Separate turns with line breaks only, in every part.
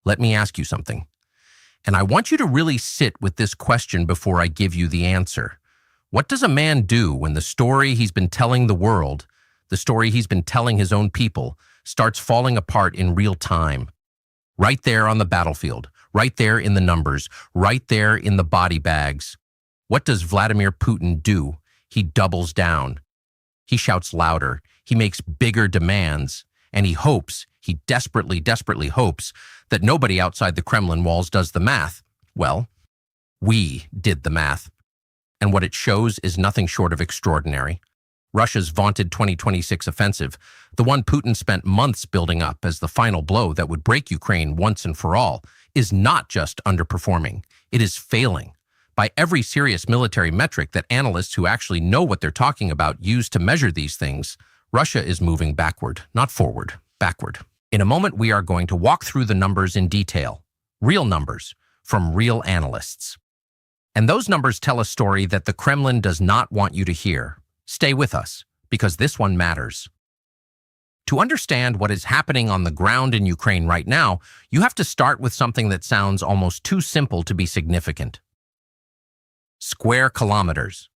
Let me ask you something. And I want you to really sit with this question before I give you the answer. What does a man do when the story he's been telling the world, the story he's been telling his own people, starts falling apart in real time? Right there on the battlefield, right there in the numbers, right there in the body bags. What does Vladimir Putin do? He doubles down. He shouts louder. He makes bigger demands. And he desperately hopes that nobody outside the Kremlin walls does the math. Well, we did the math. And what it shows is nothing short of extraordinary. Russia's vaunted 2026 offensive, the one Putin spent months building up as the final blow that would break Ukraine once and for all, is not just underperforming. It is failing. By every serious military metric that analysts who actually know what they're talking about use to measure these things, Russia is moving backward, not forward, backward. In a moment, we are going to walk through the numbers in detail, real numbers from real analysts. And those numbers tell a story that the Kremlin does not want you to hear. Stay with us, because this one matters. To understand what is happening on the ground in Ukraine right now, you have to start with something that sounds almost too simple to be significant. Square kilometers.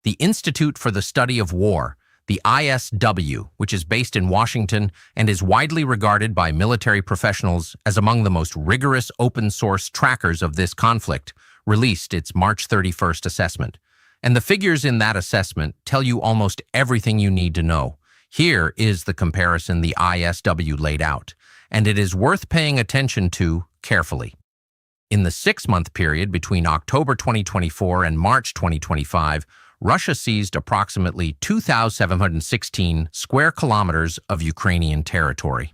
The Institute for the Study of War, the ISW, which is based in Washington and is widely regarded by military professionals as among the most rigorous open-source trackers of this conflict, released its March 31st assessment. And the figures in that assessment tell you almost everything you need to know. Here is the comparison the ISW laid out, and it is worth paying attention to carefully. In the 6-month period between October 2024 and March 2025, Russia seized approximately 2,716 square kilometers of Ukrainian territory.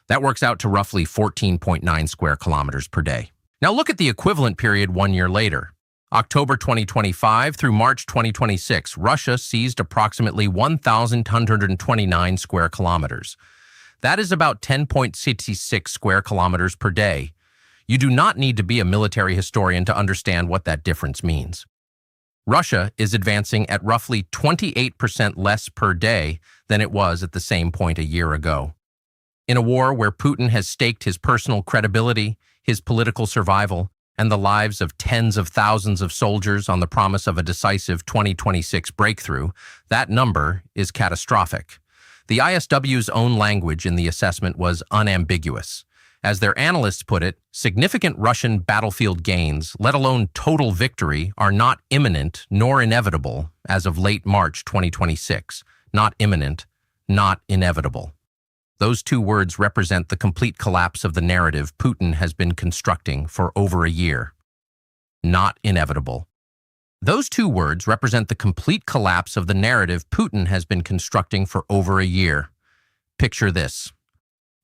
That works out to roughly 14.9 square kilometers per day. Now look at the equivalent period 1 year later. October 2025 through March 2026, Russia seized approximately 1,129 square kilometers. That is about 10.66 square kilometers per day. You do not need to be a military historian to understand what that difference means. Russia is advancing at roughly 28% less per day than it was at the same point a year ago. In a war where Putin has staked his personal credibility, his political survival, and the lives of tens of thousands of soldiers on the promise of a decisive 2026 breakthrough, that number is catastrophic. The ISW's own language in the assessment was unambiguous. As their analysts put it, significant Russian battlefield gains, let alone total victory, are not imminent nor inevitable as of late March 2026. Not imminent, not inevitable. Those two words represent the complete collapse of the narrative Putin has been constructing for over a year. Not inevitable. Those two words represent the complete collapse of the narrative Putin has been constructing for over a year. Picture this.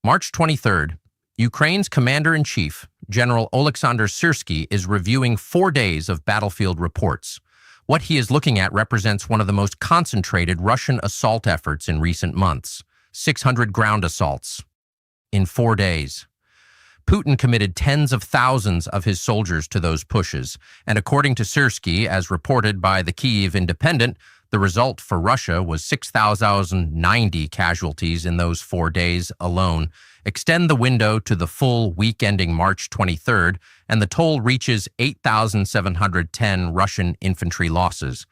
March 23rd, Ukraine's commander-in-chief, General Oleksandr Syrsky, is reviewing 4 days of battlefield reports. What he is looking at represents one of the most concentrated Russian assault efforts in recent months. 600 ground assaults in 4 days. Putin committed tens of thousands of his soldiers to those pushes, and according to Syrsky, as reported by the Kyiv Independent, the result for Russia was 6,090 casualties in those 4 days alone. Extend the window to the full week ending March 23rd, and the toll reaches 8,710 Russian infantry losses.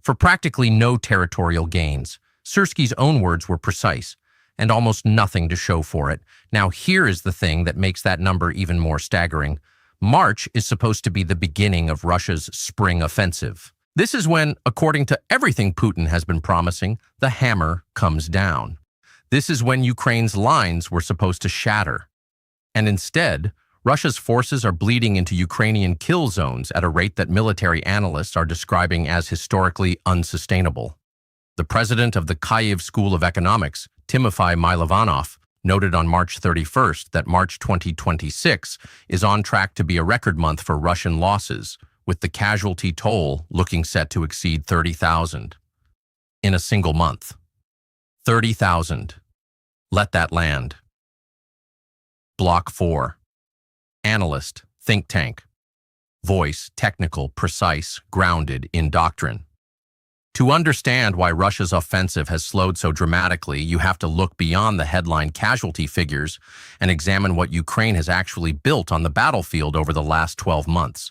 For practically no territorial gains, Syrsky's own words were precise, and almost nothing to show for it. Now here is the thing that makes that number even more staggering. March is supposed to be the beginning of Russia's spring offensive. This is when, according to everything Putin has been promising, the hammer comes down. This is when Ukraine's lines were supposed to shatter. And instead, Russia's forces are bleeding into Ukrainian kill zones at a rate that military analysts are describing as historically unsustainable. The president of the Kyiv School of Economics, Timofey Mylivanov, noted on March 31st that March 2026 is on track to be a record month for Russian losses, with the casualty toll looking set to exceed 30,000 in a single month. 30,000. Let that land. Block 4. Analyst, think tank. Voice, technical, precise, grounded in doctrine. To understand why Russia's offensive has slowed so dramatically, you have to look beyond the headline casualty figures and examine what Ukraine has actually built on the battlefield over the last 12 months.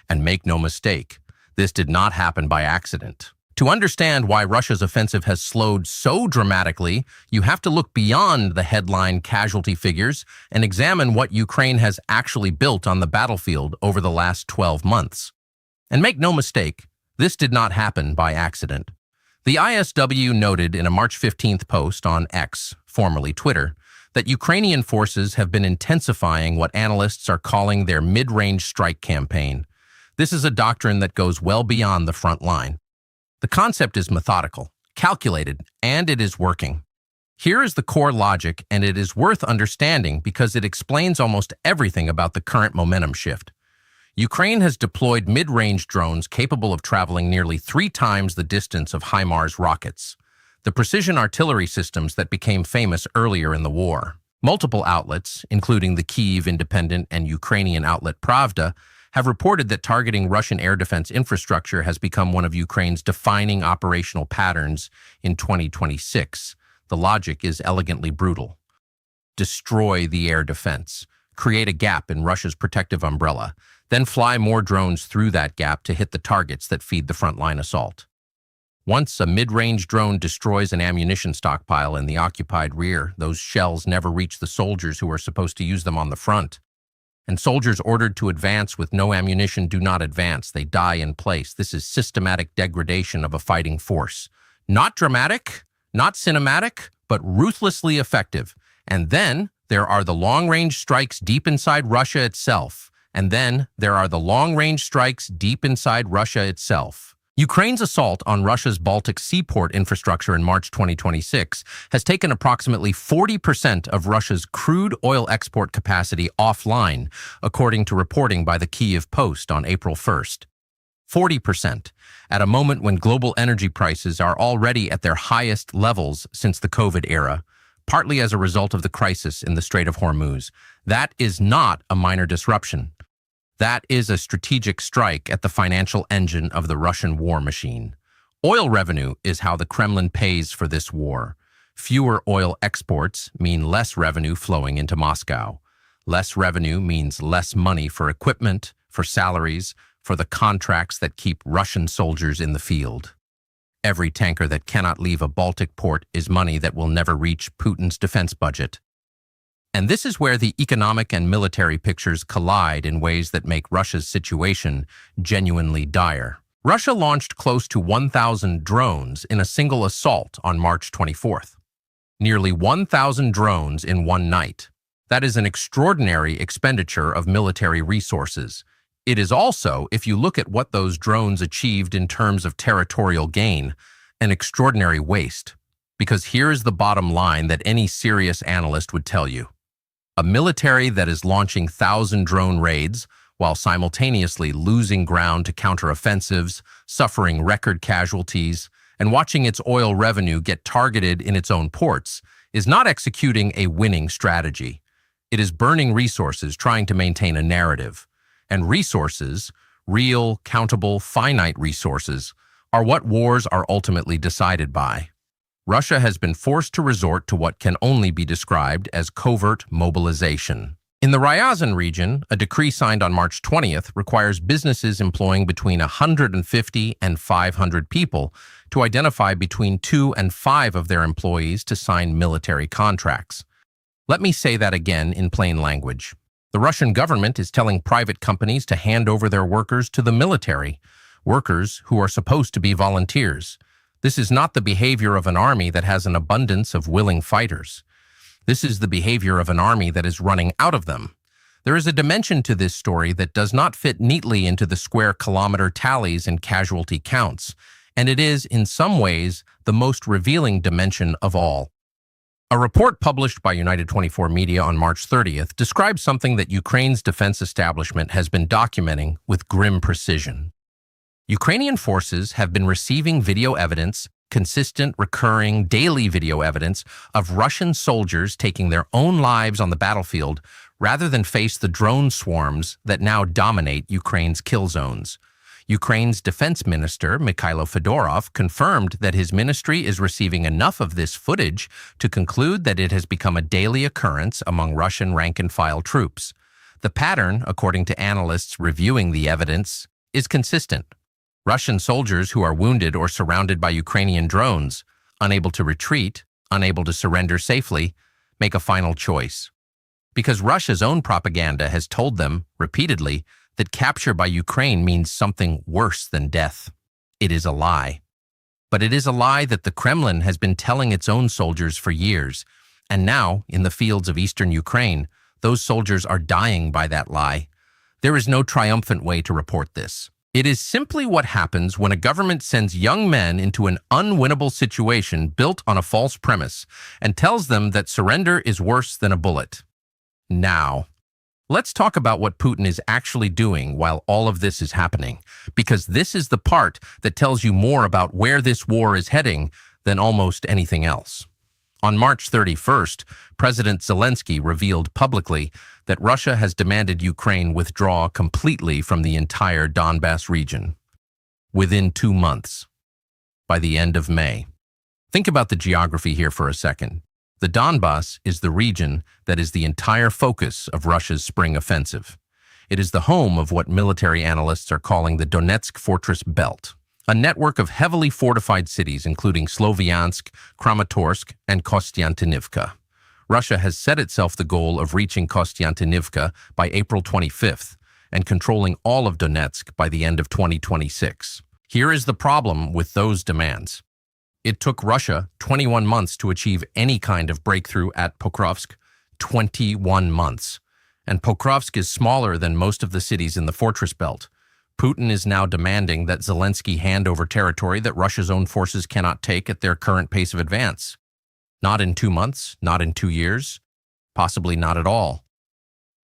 And make no mistake, this did not happen by accident. To understand why Russia's offensive has slowed so dramatically, you have to look beyond the headline casualty figures and examine what Ukraine has actually built on the battlefield over the last 12 months. And make no mistake, this did not happen by accident. The ISW noted in a March 15th post on X, formerly Twitter, that Ukrainian forces have been intensifying what analysts are calling their mid-range strike campaign. This is a doctrine that goes well beyond the front line. The concept is methodical, calculated, and it is working. Here is the core logic, and it is worth understanding because it explains almost everything about the current momentum shift. Ukraine has deployed mid-range drones capable of traveling nearly 3 times the distance of HIMARS rockets, the precision artillery systems that became famous earlier in the war. Multiple outlets, including the Kyiv Independent and Ukrainian outlet Pravda, have reported that targeting Russian air defense infrastructure has become one of Ukraine's defining operational patterns in 2026. The logic is elegantly brutal. Destroy the air defense. Create a gap in Russia's protective umbrella. Then fly more drones through that gap to hit the targets that feed the frontline assault. Once a mid-range drone destroys an ammunition stockpile in the occupied rear, those shells never reach the soldiers who are supposed to use them on the front. And soldiers ordered to advance with no ammunition do not advance. They die in place. This is systematic degradation of a fighting force. Not dramatic, not cinematic, but ruthlessly effective. And then there are the long-range strikes deep inside Russia itself. Ukraine's assault on Russia's Baltic seaport infrastructure in March 2026 has taken approximately 40% of Russia's crude oil export capacity offline, according to reporting by the Kyiv Post on April 1st. 40%, at a moment when global energy prices are already at their highest levels since the COVID era, partly as a result of the crisis in the Strait of Hormuz. That is not a minor disruption. That is a strategic strike at the financial engine of the Russian war machine. Oil revenue is how the Kremlin pays for this war. Fewer oil exports mean less revenue flowing into Moscow. Less revenue means less money for equipment, for salaries, for the contracts that keep Russian soldiers in the field. Every tanker that cannot leave a Baltic port is money that will never reach Putin's defense budget. And this is where the economic and military pictures collide in ways that make Russia's situation genuinely dire. Russia launched close to 1,000 drones in a single assault on March 24th. Nearly 1,000 drones in one night. That is an extraordinary expenditure of military resources. It is also, if you look at what those drones achieved in terms of territorial gain, an extraordinary waste. Because here is the bottom line that any serious analyst would tell you. A military that is launching 1,000 drone raids while simultaneously losing ground to counteroffensives, suffering record casualties, and watching its oil revenue get targeted in its own ports is not executing a winning strategy. It is burning resources trying to maintain a narrative. And resources, real, countable, finite resources, are what wars are ultimately decided by. Russia has been forced to resort to what can only be described as covert mobilization. In the Ryazan region, a decree signed on March 20th requires businesses employing between 150 and 500 people to identify between 2 and 5 of their employees to sign military contracts. Let me say that again in plain language. The Russian government is telling private companies to hand over their workers to the military, workers who are supposed to be volunteers. This is not the behavior of an army that has an abundance of willing fighters. This is the behavior of an army that is running out of them. There is a dimension to this story that does not fit neatly into the square kilometer tallies and casualty counts, and it is, in some ways, the most revealing dimension of all. A report published by United 24 Media on March 30th describes something that Ukraine's defense establishment has been documenting with grim precision. Ukrainian forces have been receiving video evidence, consistent, recurring, daily video evidence of Russian soldiers taking their own lives on the battlefield rather than face the drone swarms that now dominate Ukraine's kill zones. Ukraine's defense minister, Mikhailo Fedorov, confirmed that his ministry is receiving enough of this footage to conclude that it has become a daily occurrence among Russian rank-and-file troops. The pattern, according to analysts reviewing the evidence, is consistent. Russian soldiers who are wounded or surrounded by Ukrainian drones, unable to retreat, unable to surrender safely, make a final choice. Because Russia's own propaganda has told them, repeatedly, that capture by Ukraine means something worse than death. It is a lie. But it is a lie that the Kremlin has been telling its own soldiers for years, and now, in the fields of eastern Ukraine, those soldiers are dying by that lie. There is no triumphant way to report this. It is simply what happens when a government sends young men into an unwinnable situation built on a false premise and tells them that surrender is worse than a bullet. Now, let's talk about what Putin is actually doing while all of this is happening, because this is the part that tells you more about where this war is heading than almost anything else. On March 31st, President Zelensky revealed publicly that Russia has demanded Ukraine withdraw completely from the entire Donbas region within 2 months, by the end of May. Think about the geography here for a second. The Donbas is the region that is the entire focus of Russia's spring offensive. It is the home of what military analysts are calling the Donetsk Fortress Belt, a network of heavily fortified cities including Sloviansk, Kramatorsk, and Kostiantynivka. Russia has set itself the goal of reaching Kostiantynivka by April 25th and controlling all of Donetsk by the end of 2026. Here is the problem with those demands. It took Russia 21 months to achieve any kind of breakthrough at Pokrovsk. 21 months. And Pokrovsk is smaller than most of the cities in the fortress belt. Putin is now demanding that Zelensky hand over territory that Russia's own forces cannot take at their current pace of advance. Not in 2 months, not in 2 years, possibly not at all.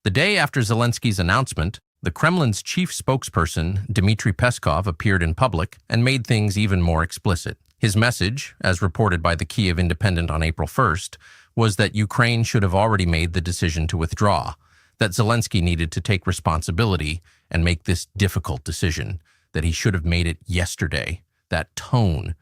The day after Zelensky's announcement, the Kremlin's chief spokesperson, Dmitry Peskov, appeared in public and made things even more explicit. His message, as reported by the Kyiv Independent on April 1st, was that Ukraine should have already made the decision to withdraw, that Zelensky needed to take responsibility and make this difficult decision, that he should have made it yesterday. That tone,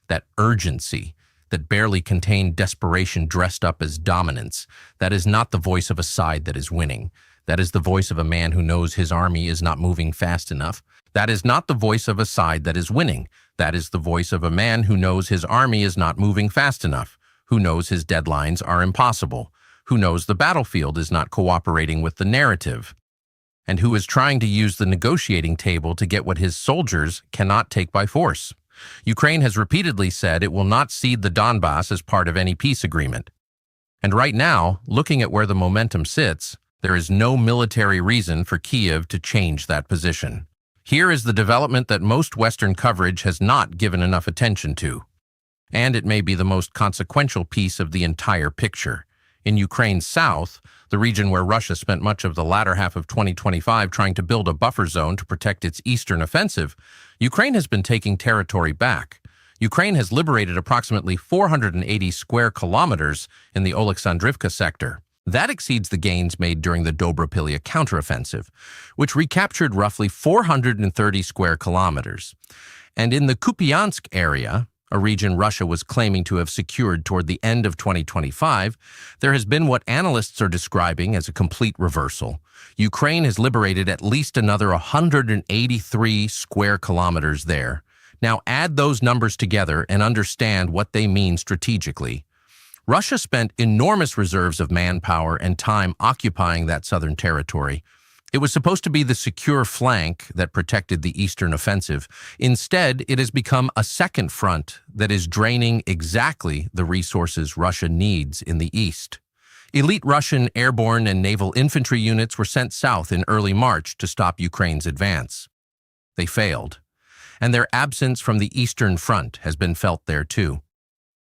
that urgency, that barely contained desperation dressed up as dominance, that is not the voice of a side that is winning. That is the voice of a man who knows his army is not moving fast enough. That is not the voice of a side that is winning. That is the voice of a man who knows his army is not moving fast enough, who knows his deadlines are impossible, who knows the battlefield is not cooperating with the narrative, and who is trying to use the negotiating table to get what his soldiers cannot take by force. Ukraine has repeatedly said it will not cede the Donbas as part of any peace agreement. And right now, looking at where the momentum sits, there is no military reason for Kyiv to change that position. Here is the development that most Western coverage has not given enough attention to. And it may be the most consequential piece of the entire picture. In Ukraine's south, the region where Russia spent much of the latter half of 2025 trying to build a buffer zone to protect its eastern offensive, Ukraine has been taking territory back. Ukraine has liberated approximately 480 square kilometers in the Oleksandrivka sector. That exceeds the gains made during the Dobropilya counteroffensive, which recaptured roughly 430 square kilometers. And in the Kupiansk area, a region Russia was claiming to have secured toward the end of 2025, there has been what analysts are describing as a complete reversal. Ukraine has liberated at least another 183 square kilometers there. Now add those numbers together and understand what they mean strategically. Russia spent enormous reserves of manpower and time occupying that southern territory. It was supposed to be the secure flank that protected the eastern offensive. Instead, it has become a second front that is draining exactly the resources Russia needs in the east. Elite Russian airborne and naval infantry units were sent south in early March to stop Ukraine's advance. They failed, and their absence from the eastern front has been felt there too.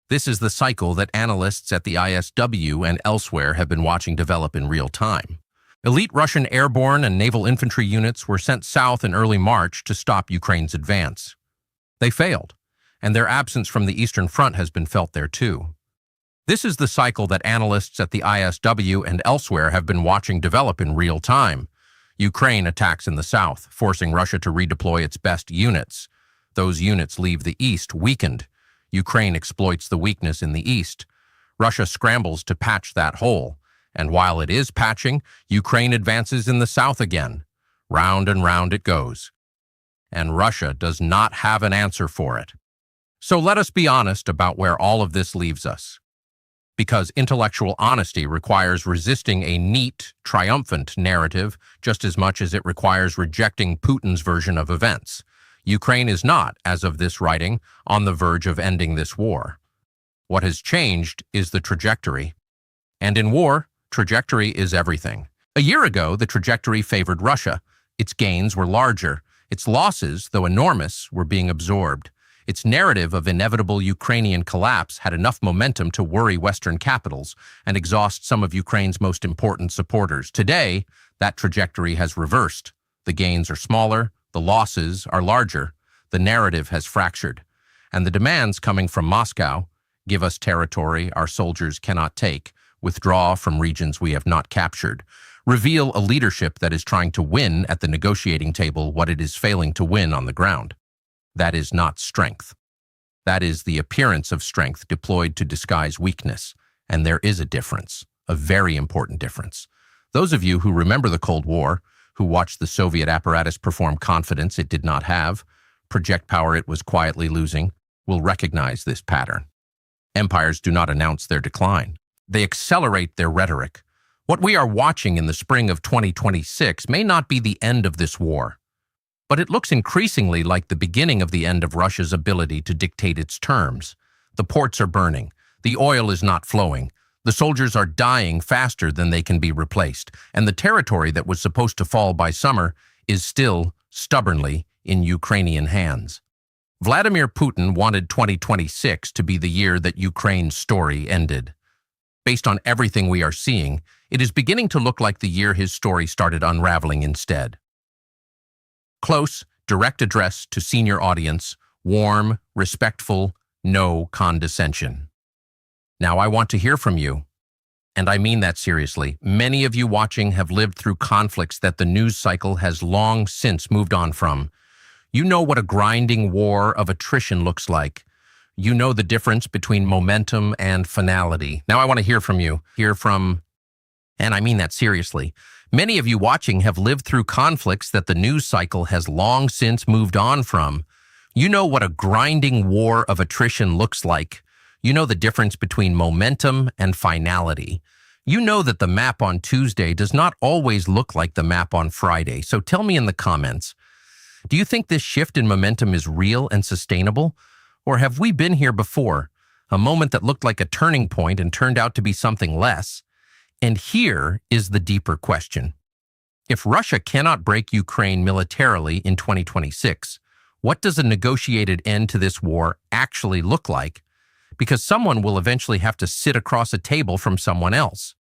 This is the cycle that analysts at the ISW and elsewhere have been watching develop in real time. Elite Russian airborne and naval infantry units were sent south in early March to stop Ukraine's advance. They failed, and their absence from the eastern front has been felt there too. This is the cycle that analysts at the ISW and elsewhere have been watching develop in real time. Ukraine attacks in the south, forcing Russia to redeploy its best units. Those units leave the east weakened. Ukraine exploits the weakness in the east. Russia scrambles to patch that hole. And while it is patching, Ukraine advances in the south again. Round and round it goes. And Russia does not have an answer for it. So let us be honest about where all of this leaves us. Because intellectual honesty requires resisting a neat, triumphant narrative just as much as it requires rejecting Putin's version of events. Ukraine is not, as of this writing, on the verge of ending this war. What has changed is the trajectory. And in war, trajectory is everything. A year ago, the trajectory favored Russia. Its gains were larger. Its losses, though enormous, were being absorbed. Its narrative of inevitable Ukrainian collapse had enough momentum to worry Western capitals and exhaust some of Ukraine's most important supporters. Today, that trajectory has reversed. The gains are smaller, the losses are larger, the narrative has fractured, and the demands coming from Moscow, give us territory our soldiers cannot take, withdraw from regions we have not captured, reveal a leadership that is trying to win at the negotiating table what it is failing to win on the ground. That is not strength. That is the appearance of strength deployed to disguise weakness. And there is a difference, a very important difference. Those of you who remember the Cold War, who watched the Soviet apparatus perform confidence it did not have, project power it was quietly losing, will recognize this pattern. Empires do not announce their decline. They accelerate their rhetoric. What we are watching in the spring of 2026 may not be the end of this war. But it looks increasingly like the beginning of the end of Russia's ability to dictate its terms. The ports are burning. The oil is not flowing. The soldiers are dying faster than they can be replaced. And the territory that was supposed to fall by summer is still, stubbornly, in Ukrainian hands. Vladimir Putin wanted 2026 to be the year that Ukraine's story ended. Based on everything we are seeing, it is beginning to look like the year his story started unraveling instead. Close, direct address to senior audience, warm, respectful, no condescension. Now I want to hear from you. And I mean that seriously. Many of you watching have lived through conflicts that the news cycle has long since moved on from. You know what a grinding war of attrition looks like. You know the difference between momentum and finality. Now I want to hear from you. And I mean that seriously. Many of you watching have lived through conflicts that the news cycle has long since moved on from. You know what a grinding war of attrition looks like. You know the difference between momentum and finality. You know that the map on Tuesday does not always look like the map on Friday. So tell me in the comments, do you think this shift in momentum is real and sustainable? Or have we been here before? A moment that looked like a turning point and turned out to be something less? And here is the deeper question. If Russia cannot break Ukraine militarily in 2026, what does a negotiated end to this war actually look like? Because someone will eventually have to sit across a table from someone else.